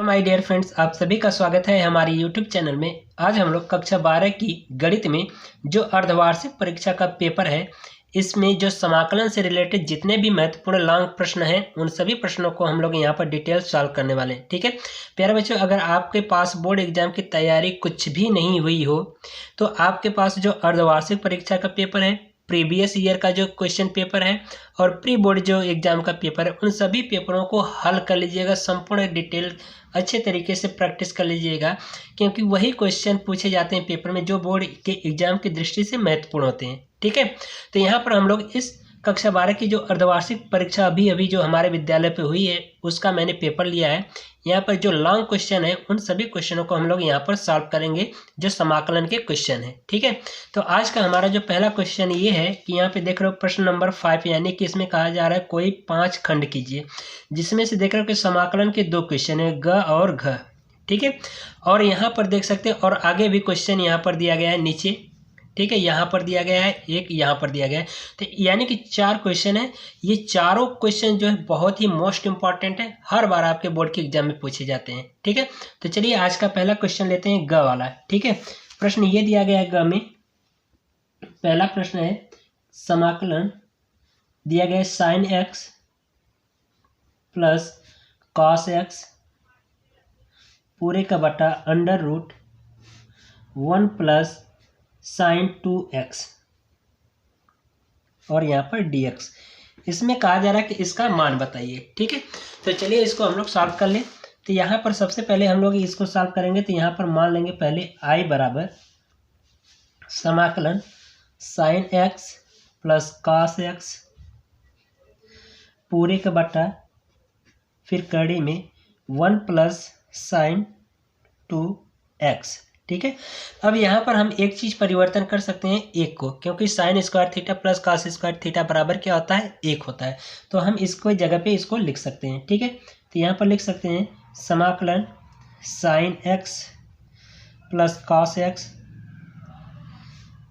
My dear friends, आप सभी का स्वागत है हमारे यूट्यूब चैनल में। आज हम लोग कक्षा 12 की गणित में जो अर्धवार्षिक परीक्षा का पेपर है, इसमें जो समाकलन से रिलेटेड जितने भी महत्वपूर्ण लॉन्ग प्रश्न हैं, उन सभी प्रश्नों को हम लोग यहाँ पर डिटेल सॉल्व करने वाले हैं। ठीक है प्यारे बच्चों, अगर आपके पास बोर्ड एग्जाम की तैयारी कुछ भी नहीं हुई हो तो आपके पास जो अर्धवार्षिक परीक्षा का पेपर है, प्रीवियस ईयर का जो क्वेश्चन पेपर है और प्री बोर्ड जो एग्जाम का पेपर है, उन सभी पेपरों को हल कर लीजिएगा। संपूर्ण डिटेल अच्छे तरीके से प्रैक्टिस कर लीजिएगा, क्योंकि वही क्वेश्चन पूछे जाते हैं पेपर में जो बोर्ड के एग्जाम की दृष्टि से महत्वपूर्ण होते हैं। ठीक है, तो यहाँ पर हम लोग इस कक्षा 12 की जो अर्धवार्षिक परीक्षा अभी जो हमारे विद्यालय पे हुई है, उसका मैंने पेपर लिया है। यहाँ पर जो लॉन्ग क्वेश्चन है, उन सभी क्वेश्चनों को हम लोग यहाँ पर सॉल्व करेंगे, जो समाकलन के क्वेश्चन है। ठीक है, तो आज का हमारा जो पहला क्वेश्चन ये है कि यहाँ पे देख रहे हो प्रश्न नंबर 5, यानी कि इसमें कहा जा रहा है कोई 5 खंड कीजिए, जिसमें से देख रहे हो कि समाकलन के 2 क्वेश्चन है, ग और घ। ठीक है, और यहाँ पर देख सकते हैं, और आगे भी क्वेश्चन यहाँ पर दिया गया है नीचे। ठीक है, यहाँ पर दिया गया है एक, यहाँ पर दिया गया है, तो यानी कि 4 क्वेश्चन है। ये चारों क्वेश्चन जो है बहुत ही मोस्ट इंपॉर्टेंट है, हर बार आपके बोर्ड के एग्जाम में पूछे जाते हैं। ठीक है, तो चलिए आज का पहला क्वेश्चन लेते हैं, ग वाला। ठीक है, प्रश्न ये दिया गया है ग में। पहला प्रश्न है, समाकलन दिया गया है sign x plus cos x पूरे का बटा under root 1 plus sign 2x और यहाँ पर dx। इसमें कहा जा रहा है कि इसका मान बताइए। ठीक है, तो चलिए इसको हम लोग सॉल्व कर लें। तो यहाँ पर सबसे पहले हम लोग इसको सॉल्व करेंगे, तो यहाँ पर मान लेंगे पहले i बराबर समाकलन sine x plus cos x पूरे का बटा फिर कड़ी में 1 प्लस साइन 2x। ठीक है, अब यहाँ पर हम एक चीज परिवर्तन कर सकते हैं, एक को, क्योंकि sine square theta plus cos square theta बराबर क्या होता है, एक होता है। तो हम इसको जगह पे इसको लिख सकते हैं। ठीक है, तो यहाँ पर लिख सकते हैं समाकलन sine x plus cos x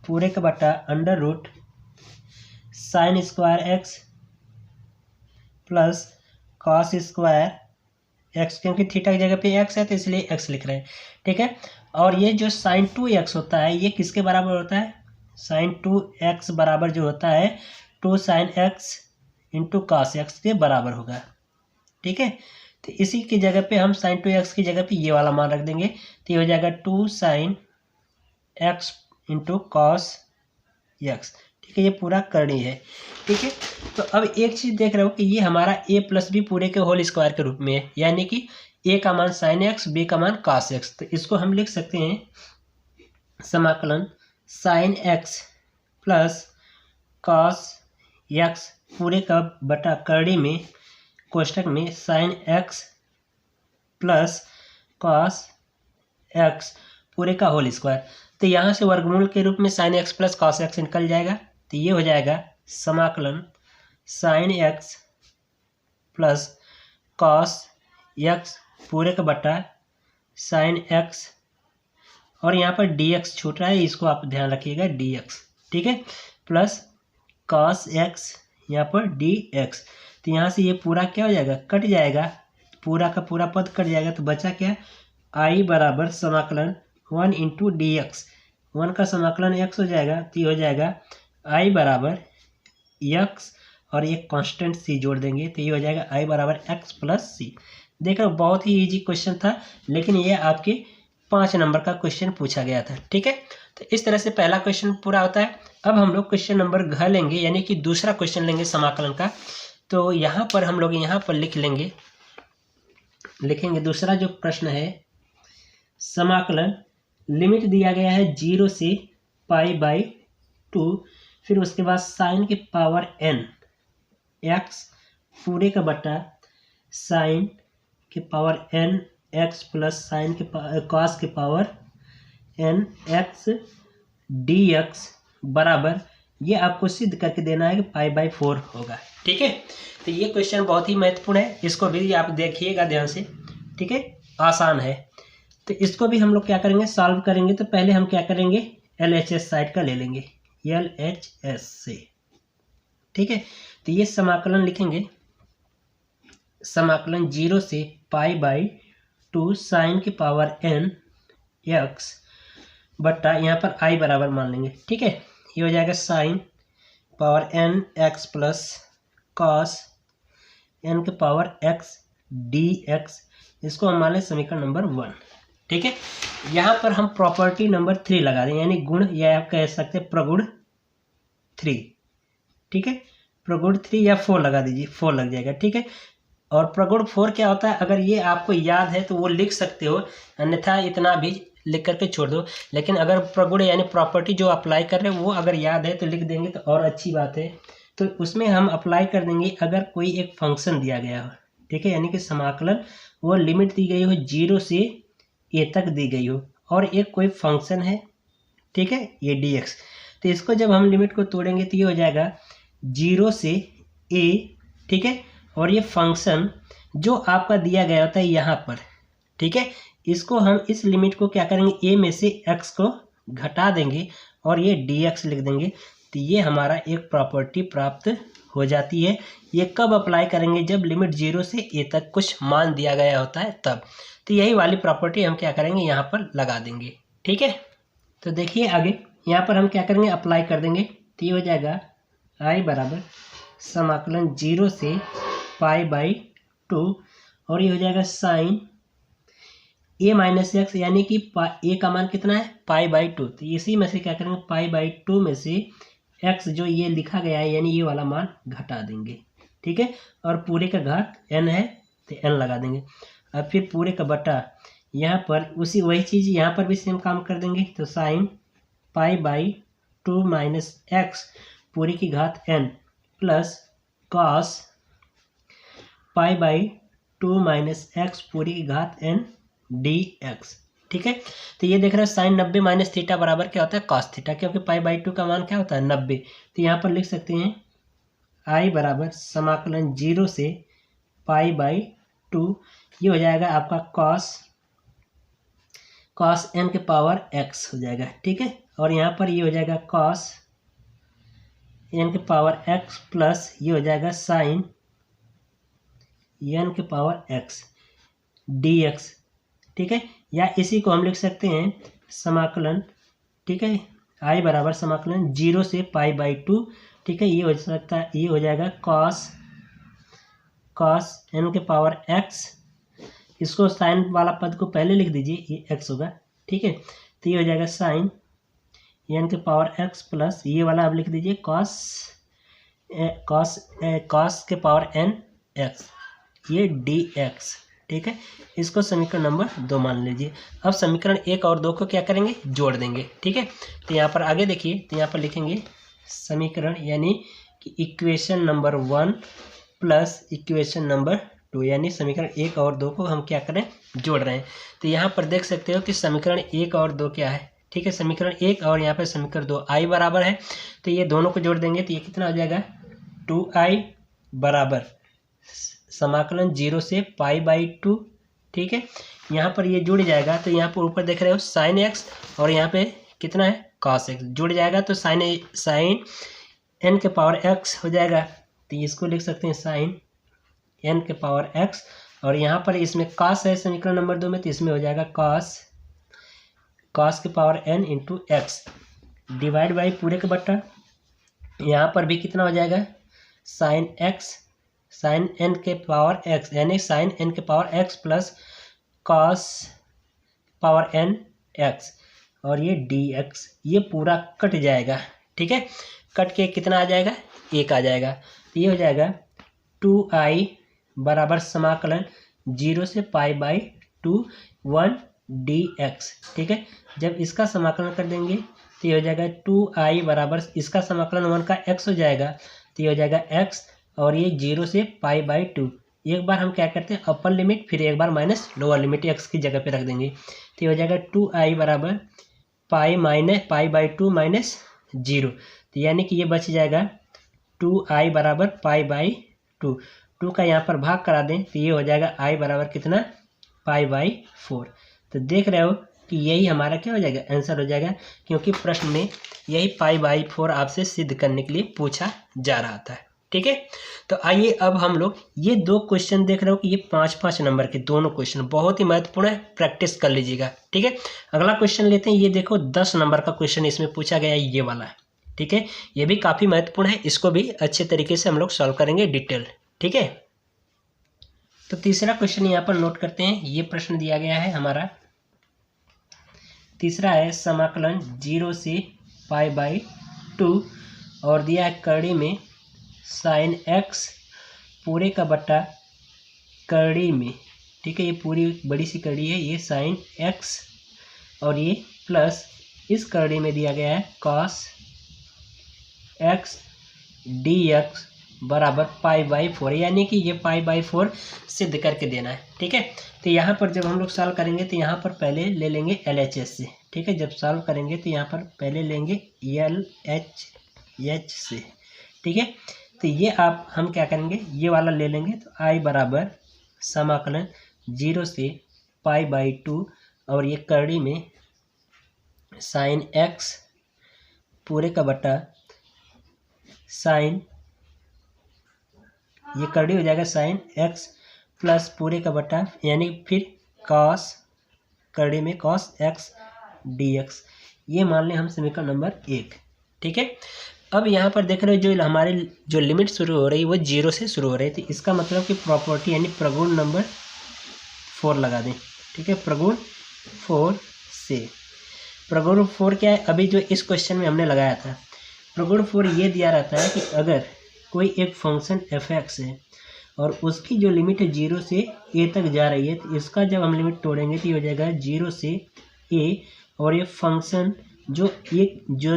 पूरे का बटा under root sine square x plus cos square x, क्योंकि थीटा की जगह पे एक्स है तो इसलिए एक्स लिख रहे हैं। ठीक है, और ये जो साइन 2x होता है, ये किसके बराबर होता है, साइन 2x बराबर जो होता है 2 sine x into cos x के बराबर होगा। ठीक है, तो इसी की जगह पे हम साइन 2x की जगह पे ये वाला मान रख देंगे, तो ये हो जाएगा 2 sine x into cos x. ठीक है, ये पूरा करनी है। ठीक है, तो अब एक चीज देख रहे हो कि ये हमारा a प्लस बी पूरे के होल स्क्वायर के रूप में है, यानी कि a का मान साइन एक्स, b का मान कॉस एक्स। तो इसको हम लिख सकते हैं समाकलन sine x plus cos x पूरे का बटा करड़ी में कोष्टक में sign x plus cos x पूरे का होल स्क्वायर। तो यहाँ से वर्गमूल के रूप में sign x plus cos x निकल जाएगा, तो ये हो जाएगा समाकलन sine x plus cos x पूरे का बटा साइन एक्स, और यहाँ पर dx छूट रहा है, इसको आप ध्यान रखिएगा dx। ठीक है, प्लस कॉस एक्स यहाँ पर dx। तो यहाँ से ये पूरा क्या हो जाएगा, कट जाएगा, पूरा का पूरा पद कट जाएगा, तो बचा क्या, i बराबर समाकलन 1 इंटू डी एक्स। 1 का समाकलन x हो जाएगा, तो ये हो जाएगा i बराबर x और एक कांस्टेंट c जोड़ देंगे, तो ये हो जाएगा i बराबर x प्लस c। देखो बहुत ही इजी क्वेश्चन था, लेकिन ये आपके 5 नंबर का क्वेश्चन पूछा गया था। ठीक है, तो इस तरह से पहला क्वेश्चन पूरा होता है। अब हम लोग क्वेश्चन नंबर घ लेंगे, यानी कि दूसरा क्वेश्चन लेंगे समाकलन का। तो यहाँ पर हम लोग यहाँ पर लिखेंगे दूसरा जो प्रश्न है, समाकलन लिमिट दिया गया है 0 से π/2, फिर उसके बाद साइन के पावर n x पूरे का बटा साइन के power n x plus sign के कॉस के पावर n x dx बराबर, ये आपको सिद्ध करके देना है कि π/4 होगा। ठीक है, तो ये क्वेश्चन बहुत ही महत्वपूर्ण है, इसको भी आप देखिएगा ध्यान से। ठीक है, आसान है, तो इसको भी हम लोग क्या करेंगे, सॉल्व करेंगे। तो पहले हम क्या करेंगे, LHS साइड का ले लेंगे, LHS से। ठीक है, तो ये समाकलन लिखेंगे, समाकलन 0 से π/2 टू साइन की पावर n x बटा यहाँ पर i बराबर मान लेंगे, ठीक है। ये हो जाएगा sine power n x plus cos n की पावर x dx, इसको हम मान लें समीकरण नंबर 1, ठीक है। यहाँ पर हम प्रॉपर्टी नंबर 3 लगा दें, यानी गुण, या आप कह सकते हैं प्रगुण 3, ठीक है। प्रगुण 3 या 4 लगा दीजिए, 4 लग जाएगा, ठीक है। और प्रगुण 4 क्या होता है, अगर ये आपको याद है तो वो लिख सकते हो, अन्यथा इतना भी लिख करके छोड़ दो। लेकिन अगर प्रगुण यानी प्रॉपर्टी जो अप्लाई कर रहे हैं वो अगर याद है तो लिख देंगे तो और अच्छी बात है। तो उसमें हम अप्लाई कर देंगे अगर कोई एक फंक्शन दिया गया हो, ठीक है, यानी कि समाकलन वो लिमिट दी गई हो 0 से a तक दी गई हो, और एक कोई फंक्शन है, ठीक है, ये dx। तो इसको जब हम लिमिट को तोड़ेंगे तो ये हो जाएगा 0 से a, ठीक है। और ये फंक्शन जो आपका दिया गया होता है यहाँ पर, ठीक है, इसको हम इस लिमिट को क्या करेंगे, a में से x को घटा देंगे और ये dx लिख देंगे। तो ये हमारा एक प्रॉपर्टी प्राप्त हो जाती है। ये कब अप्लाई करेंगे, जब लिमिट 0 से a तक कुछ मान दिया गया होता है तब। तो यही वाली प्रॉपर्टी हम क्या करेंगे, यहाँ पर लगा देंगे, ठीक है। तो देखिए आगे यहाँ पर हम क्या करेंगे, अप्लाई कर देंगे। तो ये हो जाएगा i बराबर समाकलन 0 से π/2, और ये हो जाएगा साइन a माइनस एक्स, यानी कि a का मान कितना है, π/2। तो इसी में से क्या करेंगे, π/2 में से x जो ये लिखा गया है यानी ये वाला मान घटा देंगे, ठीक है। और पूरे का घात n है तो n लगा देंगे। अब फिर पूरे का बटा, यहाँ पर उसी वही चीज़ यहाँ पर भी सेम काम कर देंगे। तो साइन π/2 माइनस एक्स पूरे की घात n plus cos π/2 minus x पूरी की घात n dx, ठीक है। तो ये देख रहे हैं साइन 90 माइनस थीटा बराबर क्या होता है, कॉस थीटा, क्योंकि π/2 का मान क्या होता है 90। तो यहाँ पर लिख सकते हैं i बराबर समाकलन 0 से π/2, ये हो जाएगा आपका कॉस n के पावर x हो जाएगा, ठीक है। और यहाँ पर ये हो जाएगा कॉस n के पावर x प्लस ये हो जाएगा साइन n के पावर x dx, ठीक है। या इसी को हम लिख सकते हैं समाकलन, ठीक है, i बराबर समाकलन 0 से π/2, ठीक है। ये हो सकता है, ये हो जाएगा कॉस n के पावर x, इसको साइन वाला पद को पहले लिख दीजिए, ये x होगा, ठीक है। तो ये हो जाएगा साइन n के पावर x प्लस ये वाला अब लिख दीजिए कॉस के पावर n x, ये dx, ठीक है। इसको समीकरण नंबर 2 मान लीजिए। अब समीकरण 1 और 2 को क्या करेंगे, जोड़ देंगे, ठीक है। तो यहाँ पर आगे देखिए, तो यहाँ पर लिखेंगे समीकरण यानी कि equation number 1 plus equation number 2, यानी समीकरण 1 और 2 को हम क्या करें, जोड़ रहे हैं। तो यहाँ पर देख सकते हो कि समीकरण 1 और 2 क्या है, ठीक है। समीकरण 1 और यहाँ पर समीकरण 2 i बराबर है, तो ये दोनों को जोड़ देंगे तो ये कितना हो जाएगा 2i बराबर समाकलन 0 से π/2, ठीक है। यहाँ पर ये जुड़ जाएगा, तो यहाँ पर ऊपर देख रहे हो साइन x और यहाँ पे कितना है cos x, जुड़ जाएगा तो साइन n के पावर x हो जाएगा। तो इसको लिख सकते हैं साइन n के पावर x, और यहाँ पर इसमें cos है समीकरण नंबर 2 में, तो इसमें हो जाएगा cos के power n into x divide by पूरे के बट्टा, यहाँ पर भी कितना हो जाएगा साइन n के पावर x, यानी साइन n के power x plus cos power n x, और ये dx, ये पूरा कट जाएगा, ठीक है। कट के कितना आ जाएगा, 1 आ जाएगा। तो ये हो जाएगा 2i बराबर समाकलन 0 से π/2 1 dx, ठीक है। जब इसका समाकलन कर देंगे तो ये हो जाएगा 2i बराबर इसका समाकलन 1 का x हो जाएगा, तो ये हो जाएगा x, और ये 0 से π/2। एक बार हम क्या करते हैं अपर लिमिट, फिर एक बार माइनस लोअर लिमिट x की जगह पे रख देंगे। तो ये हो जाएगा 2i बराबर π/2 माइनस 0, तो यानी कि ये बच जाएगा 2i बराबर π/2। 2 का यहाँ पर भाग करा दें तो ये हो जाएगा i बराबर कितना π/4। तो देख रहे हो कि यही हमारा क्या हो जाएगा, आंसर हो जाएगा, क्योंकि प्रश्न में यही π/4 आपसे सिद्ध करने के लिए पूछा जा रहा था। ठीक है। तो आइए अब हम लोग ये 2 क्वेश्चन देख रहे हो कि ये 5-5 नंबर के दोनों क्वेश्चन बहुत ही महत्वपूर्ण है, प्रैक्टिस कर लीजिएगा। ठीक है, अगला क्वेश्चन लेते हैं। ये देखो 10 नंबर का क्वेश्चन इसमें पूछा गया है, ये वाला है। ठीक है, ये भी काफ़ी महत्वपूर्ण है, इसको भी अच्छे तरीके से हम लोग सॉल्व करेंगे डिटेल। ठीक है, तो तीसरा क्वेश्चन यहाँ पर नोट करते हैं। ये प्रश्न दिया गया है हमारा, तीसरा है समाकलन 0 से π/2 और दिया है कड़ी में sin x पूरे का बटा कड़ी में। ठीक है, ये पूरी बड़ी सी कड़ी है, ये sin x और ये प्लस इस कड़ी में दिया गया है cos x dx बराबर π/4, यानी कि ये π/4 सिद्ध करके देना है। ठीक है, तो यहाँ पर जब हम लोग सॉल्व करेंगे तो यहाँ पर पहले ले लेंगे LHS से। ठीक है, जब सॉल्व करेंगे तो यहाँ पर पहले लेंगे LHS से। ठीक है, तो ये आप हम क्या करेंगे, ये वाला ले लेंगे। तो I बराबर समाकलन 0 से π/2 और ये कड़ी में sin x पूरे का बटा sin, ये कड़ी हो जाएगा sin x प्लस पूरे का बटा यानी फिर cos, कड़ी में cos x dx, ये मान लें हम समीकरण नंबर 1। ठीक है, अब यहाँ पर देख रहे हो जो हमारे जो लिमिट शुरू हो रही है वो 0 से शुरू हो रही है, तो इसका मतलब कि प्रॉपर्टी यानी प्रगुण नंबर 4 लगा दें। ठीक है, प्रगुण 4 से, प्रगुण 4 क्या है, अभी जो इस क्वेश्चन में हमने लगाया था, प्रगुण 4 ये दिया रहता है कि अगर कोई एक फंक्शन f(x) है और उसकी जो लिमिट है 0 से a तक जा रही है, तो इसका जब हम लिमिट तोड़ेंगे तो ये हो जाएगा 0 से a और ये फंक्शन जो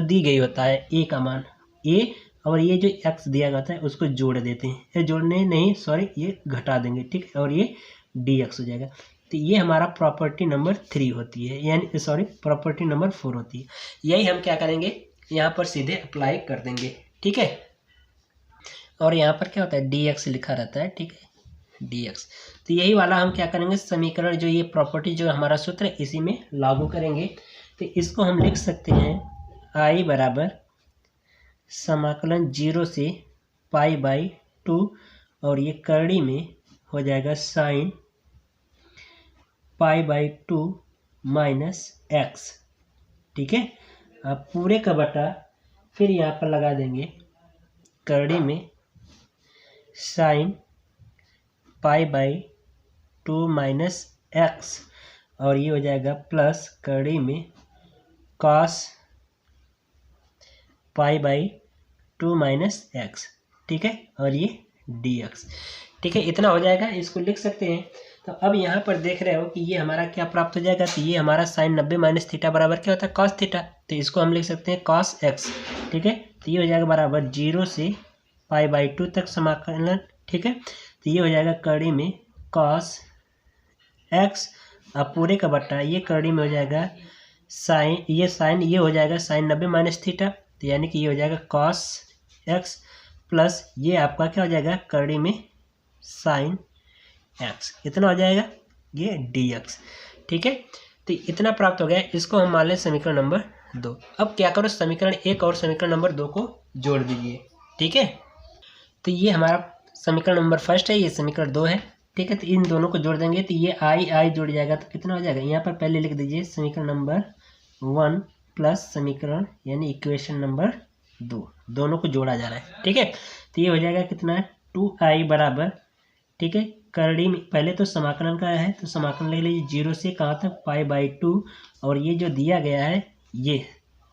दी गई होता है a का मान a और ये जो x दिया जाता है उसको जोड़ देते हैं, ये जोड़ने नहीं सॉरी ये घटा देंगे। ठीक है, और ये dx हो जाएगा। तो ये हमारा प्रॉपर्टी नंबर 3 होती है, यानी सॉरी प्रॉपर्टी नंबर 4 होती है। यही हम क्या करेंगे, यहाँ पर सीधे अप्लाई कर देंगे। ठीक है, और यहाँ पर क्या होता है dx लिखा रहता है। ठीक है, dx, तो यही वाला हम क्या करेंगे, समीकरण जो ये प्रॉपर्टी जो हमारा सूत्र है इसी में लागू करेंगे। तो इसको हम लिख सकते हैं I बराबर समाकलन 0 से π/2 और ये कड़ी में हो जाएगा sin π/2 माइनस x। ठीक है, अब पूरे का बटा फिर यहाँ पर लगा देंगे कड़ी में sin π/2 माइनस x और ये हो जाएगा प्लस कड़ी में cos π/2 माइनस x। ठीक है, और ये dx। ठीक है, इतना हो जाएगा, इसको लिख सकते हैं। तो अब यहाँ पर देख रहे हो कि ये हमारा क्या प्राप्त हो जाएगा, तो ये हमारा sin 90 माइनस थीटा बराबर क्या होता है cos थीटा, तो इसको हम लिख सकते हैं cos x। ठीक है, तो ये हो जाएगा बराबर 0 से π/2 तक समाकलन। ठीक है, तो ये हो जाएगा कड़ी में cos x अब पूरे का बटा ये कड़ी में हो जाएगा साइन, ये हो जाएगा sin 90 माइनस थीटा, तो यानी कि ये हो जाएगा cos x प्लस ये आपका क्या हो जाएगा कड़ी में sin x, इतना हो जाएगा ये dx। ठीक है, तो इतना प्राप्त हो गया, इसको हम मान लें समीकरण नंबर 2। अब क्या करो, समीकरण 1 और समीकरण नंबर 2 को जोड़ दीजिए। ठीक है, तो ये हमारा समीकरण नंबर 1 है, ये समीकरण 2 है। ठीक है, तो इन दोनों को जोड़ देंगे तो ये I जुड़ जाएगा, तो कितना हो जाएगा, यहाँ पर पहले लिख दीजिए समीकरण नंबर 1 प्लस समीकरण यानी इक्वेशन नंबर 2, दोनों को जोड़ा जा रहा है। ठीक है, तो ये हो जाएगा कितना 2I बराबर, ठीक है, करड़ी में पहले तो समाकलन का है तो समाकलन ले लीजिए 0 से कहाँ तक π/2 और ये जो दिया गया है ये।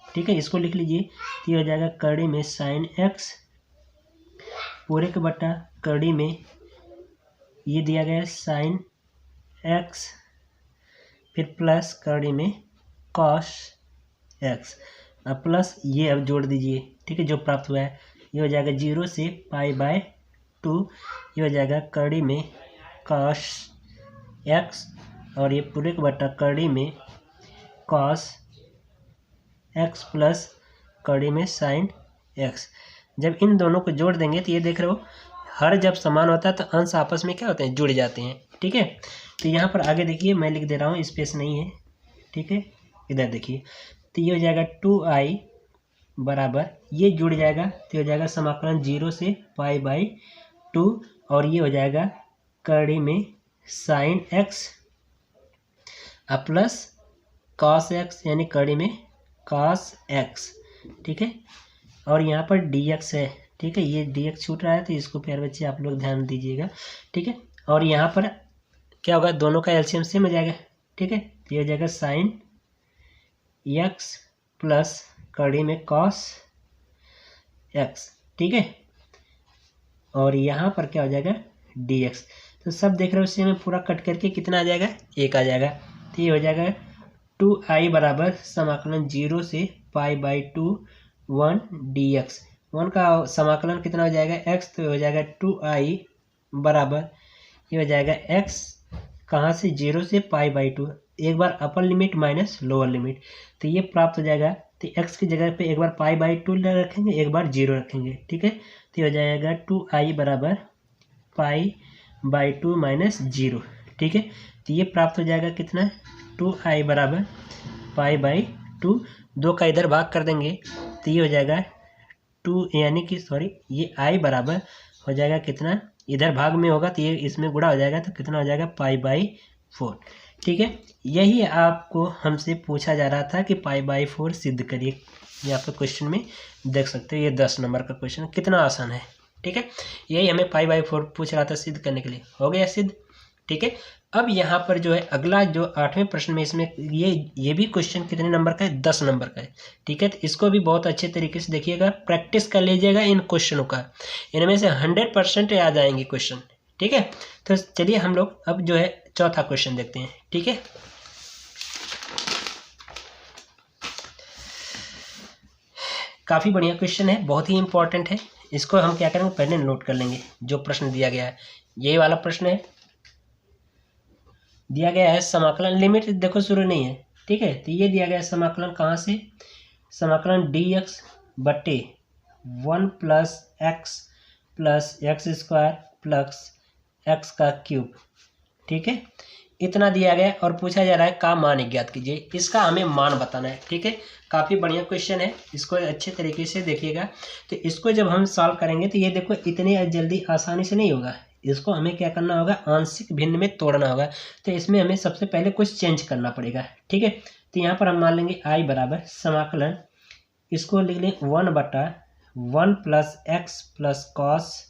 ठीक है, इसको लिख लीजिए, तो ये हो जाएगा करड़ी में sin x पूरे का बटा कड़ी में ये दिया गया है sin x फिर प्लस कड़ी में cos x, अब प्लस ये अब जोड़ दीजिए। ठीक है, जो प्राप्त हुआ है ये हो जाएगा 0 से π/2, ये हो जाएगा कड़ी में cos x और ये पूरे का बटा कड़ी में cos x प्लस कड़ी में sin x। जब इन दोनों को जोड़ देंगे तो ये देख रहे हो हर जब समान होता है तो अंश आपस में क्या होते हैं, जुड़ जाते हैं। ठीक है, तो यहाँ पर आगे देखिए मैं लिख दे रहा हूँ, स्पेस नहीं है। ठीक है, इधर देखिए, तो ये हो जाएगा 2I बराबर ये जुड़ जाएगा तो हो जाएगा समाकलन 0 से π/2 और ये हो जाएगा कड़ी में sign x plus cos x यानी कड़ी में कॉस एक्स। ठीक है, और यहाँ पर dx है। ठीक है, ये dx छूट रहा है तो इसको प्यारे बच्चे आप लोग ध्यान दीजिएगा। ठीक है, और यहाँ पर क्या होगा, दोनों का एलसीएम सेम हो जाएगा। ठीक है, ये हो जाएगा साइन एक्स प्लस कड़ी में कॉस एक्स। ठीक है, और यहाँ पर क्या हो जाएगा dx। तो सब देख रहे हो, उसी में पूरा कट करके कितना आ जाएगा, 1 आ जाएगा। तो ये हो जाएगा 2i बराबर समाकलन 0 से π/2 1 dx। 1 का समाकलन कितना हो जाएगा, x, तो हो जाएगा 2i बराबर ये हो जाएगा x कहाँ से, 0 से π/2, एक बार upper limit minus lower limit, तो ये प्राप्त हो जाएगा। तो x की जगह पे एक बार π/2 रखेंगे, एक बार 0 रखेंगे। ठीक है, तो ये हो जाएगा 2i बराबर π/2 माइनस 0। ठीक है, तो ये प्राप्त हो जाएगा कितना, 2i बराबर π/2, 2 का इधर भाग कर देंगे तो ये हो जाएगा 2 यानी कि सॉरी ये i बराबर हो जाएगा कितना, इधर भाग में होगा तो ये इसमें गुणा हो जाएगा तो कितना हो जाएगा π/4। ठीक है, यही आपको हमसे पूछा जा रहा था कि π/4 सिद्ध करिए। ये आपके क्वेश्चन में देख सकते हो, ये 10 नंबर का क्वेश्चन कितना आसान है। ठीक है, यही हमें π/4 पूछ रहा था सिद्ध करने के लिए, हो गया सिद्ध। ठीक है, अब यहाँ पर जो है अगला जो 8वें प्रश्न में, इसमें ये भी क्वेश्चन कितने नंबर का है, 10 नंबर का है। ठीक है, तो इसको भी बहुत अच्छे तरीके से देखिएगा, प्रैक्टिस कर लीजिएगा इन क्वेश्चनों का, इनमें से 100% याद आएंगे क्वेश्चन। ठीक है, तो चलिए हम लोग अब जो है चौथा क्वेश्चन देखते हैं। ठीक है, काफ़ी बढ़िया क्वेश्चन है, बहुत ही इंपॉर्टेंट है। इसको हम क्या करेंगे, पहले नोट कर लेंगे। जो प्रश्न दिया गया है यही वाला प्रश्न है, दिया गया है समाकलन, लिमिट देखो शुरू नहीं है। ठीक है, तो ये दिया गया है समाकलन कहाँ से, समाकलन dx बट्टे 1 plus x square plus x का क्यूब। ठीक है, इतना दिया गया और पूछा जा रहा है का मान ज्ञात कीजिए, इसका हमें मान बताना है। ठीक है, काफ़ी बढ़िया क्वेश्चन है, इसको अच्छे तरीके से देखिएगा। तो इसको जब हम सॉल्व करेंगे तो ये देखो इतनी जल्दी आसानी से नहीं होगा, इसको हमें क्या करना होगा, आंशिक भिन्न में तोड़ना होगा। तो इसमें हमें सबसे पहले कुछ चेंज करना पड़ेगा। ठीक है, तो यहाँ पर हम मान लेंगे i बराबर समाकलन, इसको लिख लें 1/1 प्लस एक्स प्लस कॉस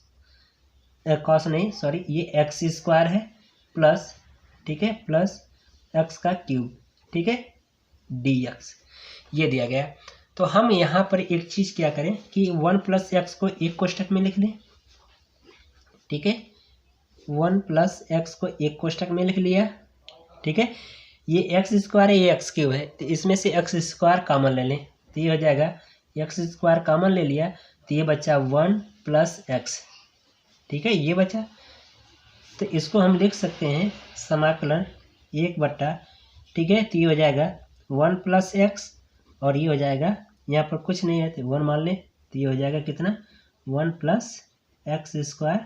नहीं सॉरी ये एक्स स्क्वायर है प्लस, ठीक है, प्लस एक्स का क्यूब। ठीक है, dx ये दिया गया। तो हम यहाँ पर एक चीज़ क्या करें कि 1 प्लस एक्स को एक कोष्ठक में लिख लें। ठीक है, 1 प्लस एक्स को एक कोष्ठक में लिख लिया। ठीक है, ये एक्स स्क्वायर है, ये एक्स क्यूब है, तो इसमें से एक्स स्क्वायर कॉमन ले लें तो ये हो जाएगा, एक्स स्क्वायर कॉमन ले लिया तो ये बचा 1 प्लस एक्स। ठीक है, ये बचा, तो इसको हम लिख सकते हैं समाकलन 1/, ठीक है, तो ये हो जाएगा 1 प्लस एक्स और ये हो जाएगा, यहाँ पर कुछ नहीं है तो 1 मान लें तो ये हो जाएगा कितना, 1 प्लस एक्स स्क्वायर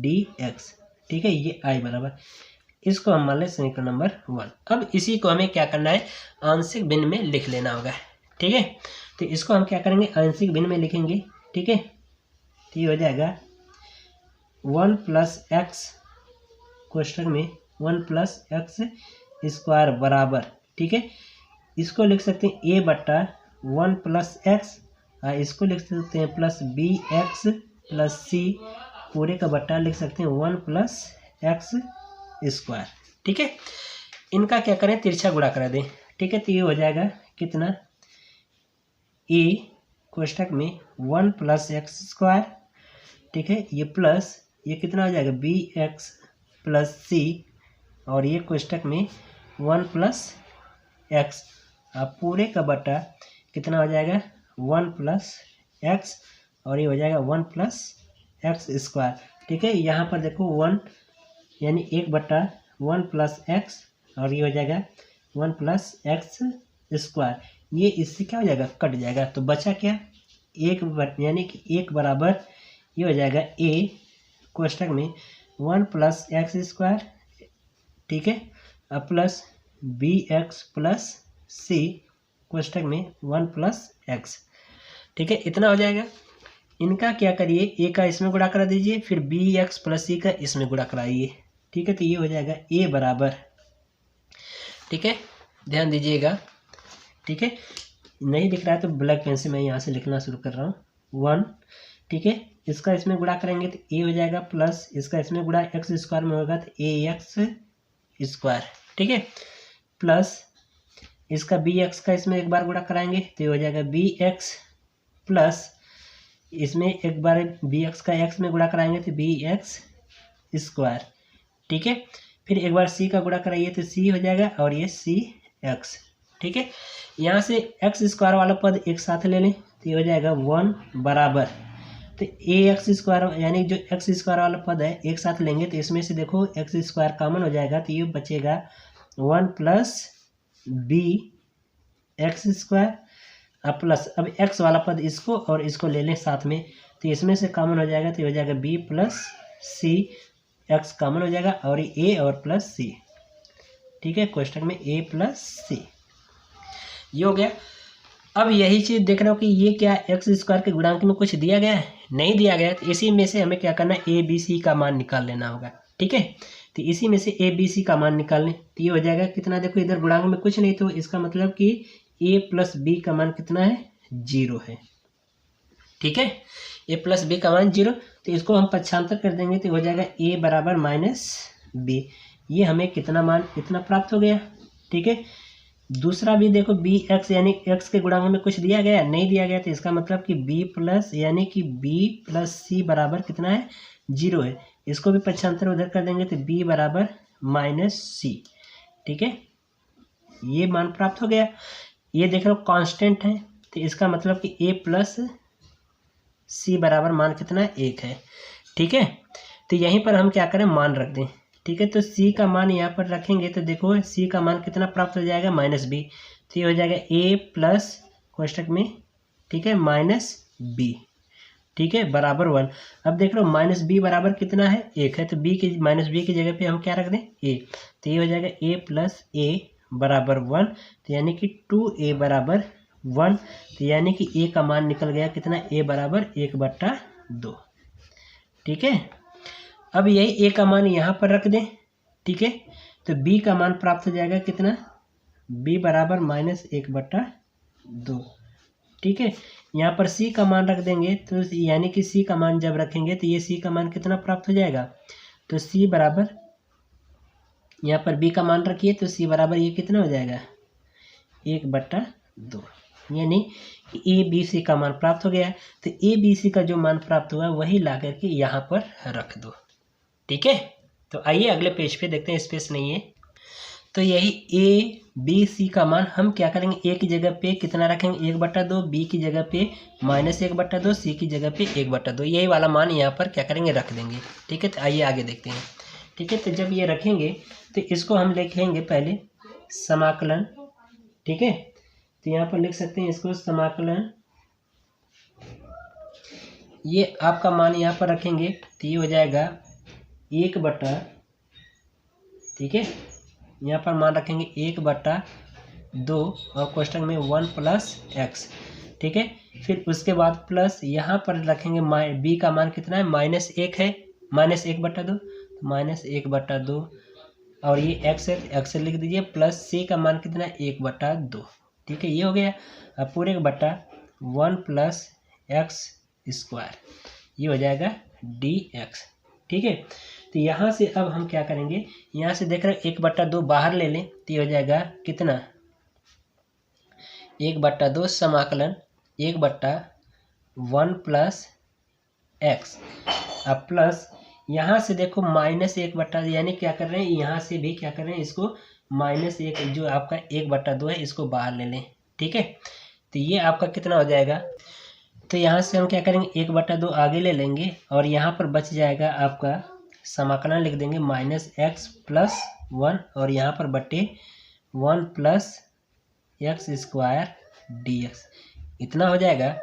dx। ठीक है, ये i बराबर, इसको हम मान लें समीकरण नंबर 1। अब इसी को हमें क्या करना है, आंशिक भिन्न में लिख लेना होगा। ठीक है, तो इसको हम क्या करेंगे, आंशिक भिन्न में लिखेंगे। ठीक है, तो ये हो जाएगा 1 प्लस एक्स कोष्ठक में 1 प्लस एक्स स्क्वायर बराबर, ठीक है, इसको लिख सकते हैं a/1 प्लस एक्स, इसको लिख सकते हैं प्लस bx प्लस c, पूरे का बट्टा लिख सकते हैं 1 प्लस एक्स स्क्वायर। ठीक है, इनका क्या करें, तिरछा गुणा करा दें। ठीक है, तो ये हो जाएगा कितना, a कोष्ठक में 1 प्लस एक्स स्क्वायर, ठीक है, ये प्लस ये कितना हो जाएगा bx प्लस c, और ये कोष्ठक में 1 प्लस एक्स, पूरे का बट्टा कितना हो जाएगा 1 प्लस एक्स, और ये हो जाएगा 1 प्लस एक्स स्क्वायर। ठीक है, यहाँ पर देखो 1 यानी 1/1 प्लस एक्स, और ये हो जाएगा 1 प्लस एक्स स्क्वायर, ये इससे क्या हो जाएगा, कट जाएगा, तो बचा क्या, यानी कि 1 बराबर ये हो जाएगा a कोष्ठक में 1 प्लस एक्स स्क्वायर, ठीक है, प्लस bx प्लस c कोष्ठक में 1 प्लस एक्स। ठीक है, इतना हो जाएगा। इनका क्या करिए, ए का इसमें गुणा करा दीजिए, फिर बी एक्स प्लस सी का इसमें गुणा कराइए। ठीक है, तो ये हो जाएगा ए बराबर, ठीक है, ध्यान दीजिएगा। ठीक है, नहीं दिख रहा है तो ब्लैक पेन से मैं यहाँ से लिखना शुरू कर रहा हूँ। 1, ठीक है, इसका इसमें गुणा करेंगे तो ए हो जाएगा, प्लस इसका इसमें गुणा एक्स स्क्वायर में होगा तो ए एक्स स्क्वायर, ठीक है, प्लस इसका बी एक्स का इसमें एक बार गुणा कराएंगे तो ये हो जाएगा बी एक्स, प्लस इसमें एक बार बी एक्स का एक्स में गुणा कराएंगे तो बी एक्स स्क्वायर, ठीक है, फिर एक बार सी का गुणा कराइए तो सी हो जाएगा और ये सी एक्स। ठीक है, यहाँ से एक्स स्क्वायर वाला पद एक साथ ले लें तो ये हो जाएगा 1 बराबर, तो ए एक्स स्क्वायर यानी जो एक्स स्क्वायर वाला पद है एक साथ लेंगे तो इसमें से देखो एक्स स्क्वायर कॉमन हो जाएगा तो ये बचेगा 1 प्लस बी एक्स स्क्वायर, अब प्लस अब एक्स वाला पद इसको और इसको ले लें साथ में तो इसमें से कॉमन हो जाएगा तो ये हो जाएगा बी प्लस सी, एक्स कॉमन हो जाएगा और ए और प्लस सी। ठीक है, कोष्टक में ए प्लस सी, ये हो गया। अब यही चीज़ देख रहे हो कि ये क्या एक्स स्क्वायर के गुणांक में कुछ दिया गया है, नहीं दिया गया, तो इसी में से हमें क्या करना है, ए बी सी का मान निकाल लेना होगा। ठीक है, तो इसी में से ए बी सी का मान निकाल लें तो ये हो जाएगा कितना, देखो इधर गुणांक में कुछ नहीं तो इसका मतलब कि ए प्लस बी का मान कितना है, 0 है। ठीक है, ए प्लस बी का मान 0, तो इसको हम पक्षांतर कर देंगे तो हो जाएगा ए बराबर माइनस बी, ये हमें कितना मान इतना प्राप्त हो गया। ठीक है, दूसरा भी देखो बी एक्स यानी एक्स के गुणांक में कुछ दिया गया, नहीं दिया गया, तो इसका मतलब कि बी प्लस यानी कि बी प्लस सी बराबर कितना है, 0 है। इसको भी पक्षांतर उधर कर देंगे तो बी बराबर माइनस सी। ठीक है, ये मान प्राप्त हो गया। ये देख लो कांस्टेंट है तो इसका मतलब कि ए प्लस सी बराबर मान कितना है, 1 है। ठीक है, तो यहीं पर हम क्या करें, मान रख दें। ठीक है, तो सी का मान यहाँ पर रखेंगे तो देखो सी का मान कितना प्राप्त हो जाएगा, माइनस बी, तो ये हो जाएगा ए प्लस कोष्टक में, ठीक है, माइनस बी, ठीक है, बराबर 1। अब देख लो माइनस बी बराबर कितना है, 1 है, तो बी की माइनस बी की जगह पे हम क्या रख दें, ए, तो ये हो जाएगा ए प्लस ए बराबर 1, तो यानी कि 2a बराबर 1, तो यानी कि ए का मान निकल गया कितना, ए बराबर 1/2। ठीक है, अब यही ए का मान यहाँ पर रख दें। ठीक है, तो बी का मान प्राप्त हो जाएगा कितना, बी बराबर माइनस 1/2। ठीक है, यहाँ पर सी का मान रख देंगे तो यानी कि सी का मान जब रखेंगे तो ये सी का मान कितना प्राप्त हो जाएगा, तो सी बराबर यहाँ पर बी का मान रखिए तो सी बराबर ये कितना हो जाएगा, 1/2, यानी ए बी सी का मान प्राप्त हो गया। तो ए बी सी का जो मान प्राप्त हुआ वही ला करके यहाँ पर रख दो। ठीक है, तो आइए अगले पेज पे देखते हैं, स्पेस नहीं है तो यही ए बी सी का मान हम क्या करेंगे, ए की जगह पे कितना रखेंगे, 1/2, बी की जगह पे माइनस 1/2, सी की जगह पे 1/2, यही वाला मान यहाँ पर क्या करेंगे, रख देंगे। ठीक है, तो आइए आगे देखते हैं। ठीक है, तो जब ये रखेंगे तो इसको हम लिखेंगे पहले समाकलन। ठीक है, तो यहाँ पर लिख सकते हैं इसको समाकलन, ये आपका मान यहाँ पर रखेंगे तो ये हो जाएगा 1/, ठीक है, यहाँ पर मान रखेंगे 1/2 और कोष्टक में 1 प्लस एक्स। ठीक है, फिर उसके बाद प्लस यहाँ पर रखेंगे बी का मान कितना है, -1 है, -1/2, माइनस 1/2 और ये एक्स है, एक्स लिख दीजिए, प्लस सी का मान कितना है, 1/2। ठीक है, ये हो गया। अब पूरे 1 प्लस एक्स स्क्वायर, ये हो जाएगा dx। ठीक है, तो यहाँ से अब हम क्या करेंगे, यहाँ से देख रहे हैं 1/2 बाहर ले लें तो ये हो जाएगा कितना, 1/2 समाकलन 1/1 प्लस एक्स, अब प्लस यहाँ से देखो -1/, यानी क्या कर रहे हैं, यहाँ से भी क्या कर रहे हैं, इसको -1 जो आपका 1/2 है इसको बाहर ले लें। ठीक है, तो ये आपका कितना हो जाएगा, तो यहाँ से हम क्या करेंगे, 1/2 आगे ले लेंगे और यहाँ पर बच जाएगा आपका समाकलन लिख देंगे -x + 1 और यहाँ पर बटे 1 प्लस एक्स स्क्वायर dx, इतना हो जाएगा।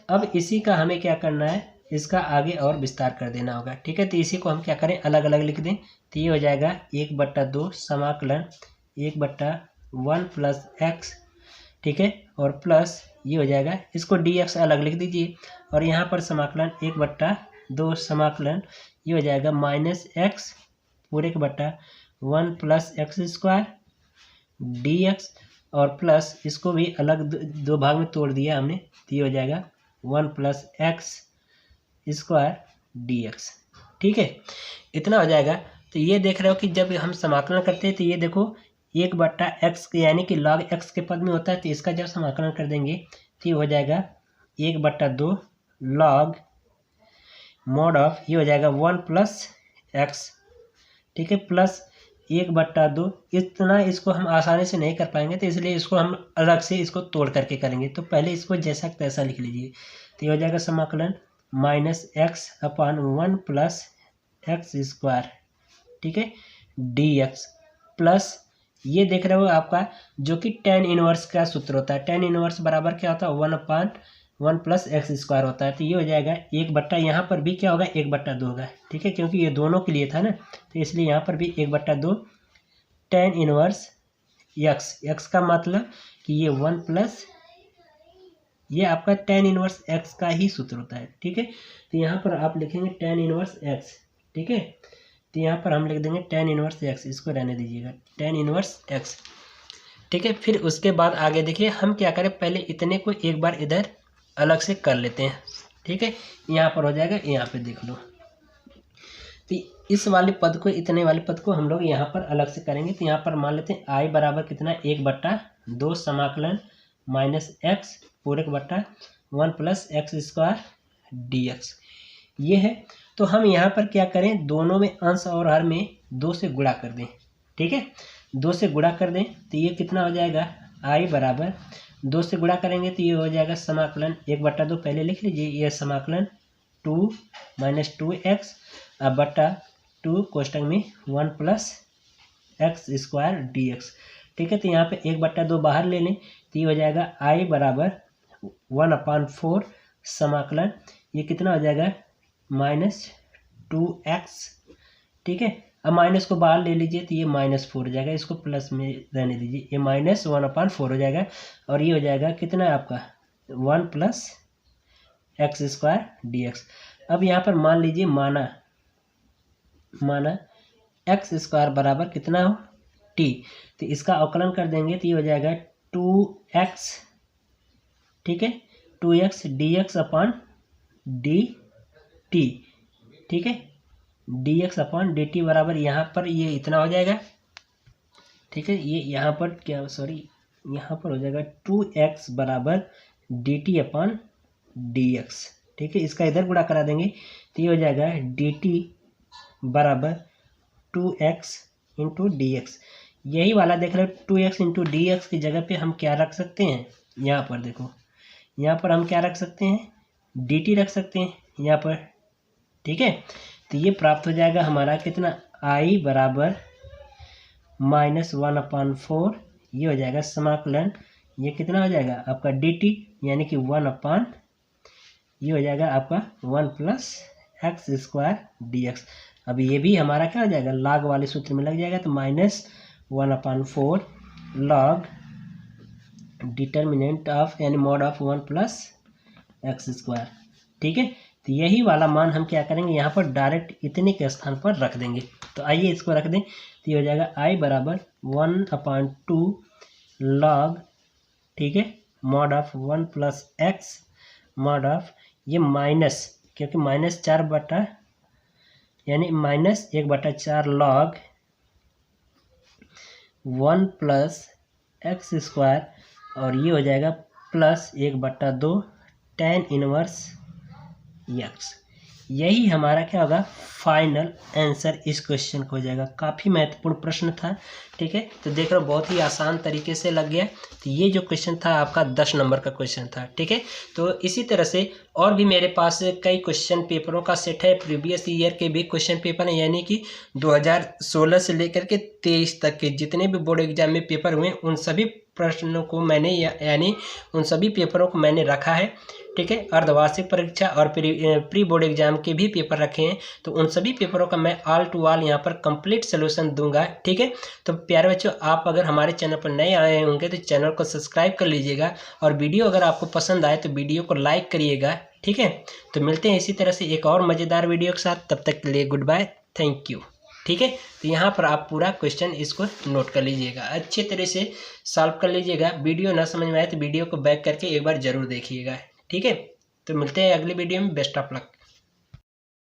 अब इसी का हमें क्या करना है, इसका आगे और विस्तार कर देना होगा। ठीक है, तो इसी को हम क्या करें, अलग अलग लिख दें तो ये हो जाएगा 1/2 समाकलन 1/1 प्लस एक्स ठीक है, और प्लस ये हो जाएगा, इसको dx अलग लिख दीजिए, और यहाँ पर समाकलन 1/2 समाकलन ये हो जाएगा -x पूरे के बट्टा 1 + x² dx, और प्लस इसको भी अलग दो भाग में तोड़ दिया हमने, तो ये हो जाएगा 1 + x² dx। ठीक है, इतना हो जाएगा। तो ये देख रहे हो कि जब हम समाकलन करते हैं तो ये देखो 1/x यानी कि log x के पद में होता है, तो इसका जब समाकलन कर देंगे तो ये हो जाएगा 1/2 log mod ऑफ ये हो जाएगा 1 + x। ठीक है, प्लस 1/2। इतना इसको हम आसानी से नहीं कर पाएंगे, तो इसलिए इसको हम अलग से इसको तोड़ करके करेंगे। तो पहले इसको जैसा तैसा लिख लीजिए, तो ये हो जाएगा समाकलन -x/1 + x², ठीक है, dx, प्लस ये देख रहे हो आपका जो कि tan इनवर्स का सूत्र होता है। tan इनवर्स बराबर क्या होता है 1/1 + x² होता है। तो ये हो जाएगा 1/, यहाँ पर भी क्या होगा 1/2 होगा, ठीक है, क्योंकि ये दोनों के लिए था ना, तो इसलिए यहाँ पर भी 1/2 tan इनवर्स x का मतलब कि ये 1 प्लस ये आपका tan इनवर्स x का ही सूत्र होता है। ठीक है, तो यहाँ पर आप लिखेंगे tan इनवर्स x, ठीक है, तो यहाँ पर हम लिख देंगे tan इनवर्स x, इसको रहने दीजिएगा tan इनवर्स x। ठीक है, फिर उसके बाद आगे देखिए हम क्या करें, पहले इतने को एक बार इधर अलग से कर लेते हैं। ठीक है, यहाँ पर हो जाएगा, यहाँ पे देख लो, तो इस वाले पद को, इतने वाले पद को हम लोग यहाँ पर अलग से करेंगे। तो यहाँ पर मान लेते हैं I बराबर कितना 1/2 समाकलन -x पूरे का बट्टा 1 + x² dx ये है। तो हम यहाँ पर क्या करें, दोनों में अंश और हर में 2 से गुणा कर दें। ठीक है, 2 से गुणा कर दें तो ये कितना हो जाएगा, I बराबर 2 से गुणा करेंगे तो ये हो जाएगा समाकलन 1/2 पहले लिख लीजिए, ये समाकलन 2 - 2x बट्टा 2 कोष्टक में 1 + x² dx। ठीक है, तो यहाँ पे 1/2 बाहर ले लें तो ये हो जाएगा I बराबर 1/4 समाकलन ये कितना हो जाएगा -2x। ठीक है, अब माइनस को बाहर ले लीजिए तो ये -4 हो जाएगा, इसको प्लस में रहने दीजिए, ये -1/4 हो जाएगा, और ये हो जाएगा कितना है आपका 1 + x² dx। अब यहाँ पर मान लीजिए माना x² बराबर कितना हो t, तो इसका अवकलन कर देंगे तो ये हो जाएगा 2x, ठीक है, 2x dx/dt। ठीक है, dx/dt बराबर यहाँ पर ये इतना हो जाएगा। ठीक है, ये यहाँ पर क्या, सॉरी, यहाँ पर हो जाएगा 2x बराबर dt/dx। ठीक है, इसका इधर गुणा करा देंगे तो ये हो जाएगा dt बराबर 2x × dx। यही वाला देख रहे हो 2x × dx की जगह पे हम क्या रख सकते हैं, यहाँ पर देखो, यहाँ पर हम क्या रख सकते हैं dt रख सकते हैं यहाँ पर। ठीक है, तो ये प्राप्त हो जाएगा हमारा कितना I बराबर -1/4 ये हो जाएगा समाकलन ये कितना हो जाएगा आपका dt यानी कि 1/, ये हो जाएगा आपका 1 + x² dx। अब ये भी हमारा क्या हो जाएगा log वाले सूत्र में लग जाएगा, तो -1/4 log डिटर्मिनेंट ऑफ यानी mod ऑफ 1 + x²। ठीक है, तो यही वाला मान हम क्या करेंगे यहाँ पर डायरेक्ट इतने के स्थान पर रख देंगे। तो आइए इसको रख दें, तो ये हो जाएगा I बराबर 1/2 log, ठीक है, mod of 1 + x mod of ये माइनस, क्योंकि -4 यानी -1/4 log 1 + x², और ये हो जाएगा प्लस 1/2 tan इनवर्स x। यही हमारा क्या होगा फाइनल आंसर इस क्वेश्चन को हो जाएगा। काफ़ी महत्वपूर्ण प्रश्न था। ठीक है, तो देख रहे हो बहुत ही आसान तरीके से लग गया। तो ये जो क्वेश्चन था आपका 10 नंबर का क्वेश्चन था। ठीक है, तो इसी तरह से और भी मेरे पास कई क्वेश्चन पेपरों का सेट है, प्रीवियस ईयर के भी क्वेश्चन पेपर हैं, यानी कि 2016 से लेकर के 23 तक के जितने भी बोर्ड एग्जाम में पेपर हुए उन सभी प्रश्नों को मैंने यानी उन सभी पेपरों को मैंने रखा है। ठीक है। अर्धवार्षिक परीक्षा और प्री बोर्ड एग्जाम के भी पेपर रखे हैं, तो उन सभी पेपरों का मैं ऑल टू ऑल यहाँ पर कंप्लीट सोल्यूशन दूंगा, ठीक है। तो प्यारे बच्चों, आप अगर हमारे चैनल पर नए आए होंगे तो चैनल को सब्सक्राइब कर लीजिएगा, और वीडियो अगर आपको पसंद आए तो वीडियो को लाइक करिएगा, ठीक है। तो मिलते हैं इसी तरह से एक और मज़ेदार वीडियो के साथ, तब तक के लिए गुड बाय, थैंक यू, ठीक है। तो यहाँ पर आप पूरा क्वेश्चन इसको नोट कर लीजिएगा, अच्छे तरह से सॉल्व कर लीजिएगा। वीडियो ना समझ में आए तो वीडियो को बैक करके एक बार जरूर देखिएगा, ठीक है। तो मिलते हैं अगली वीडियो में, बेस्ट ऑफ लक।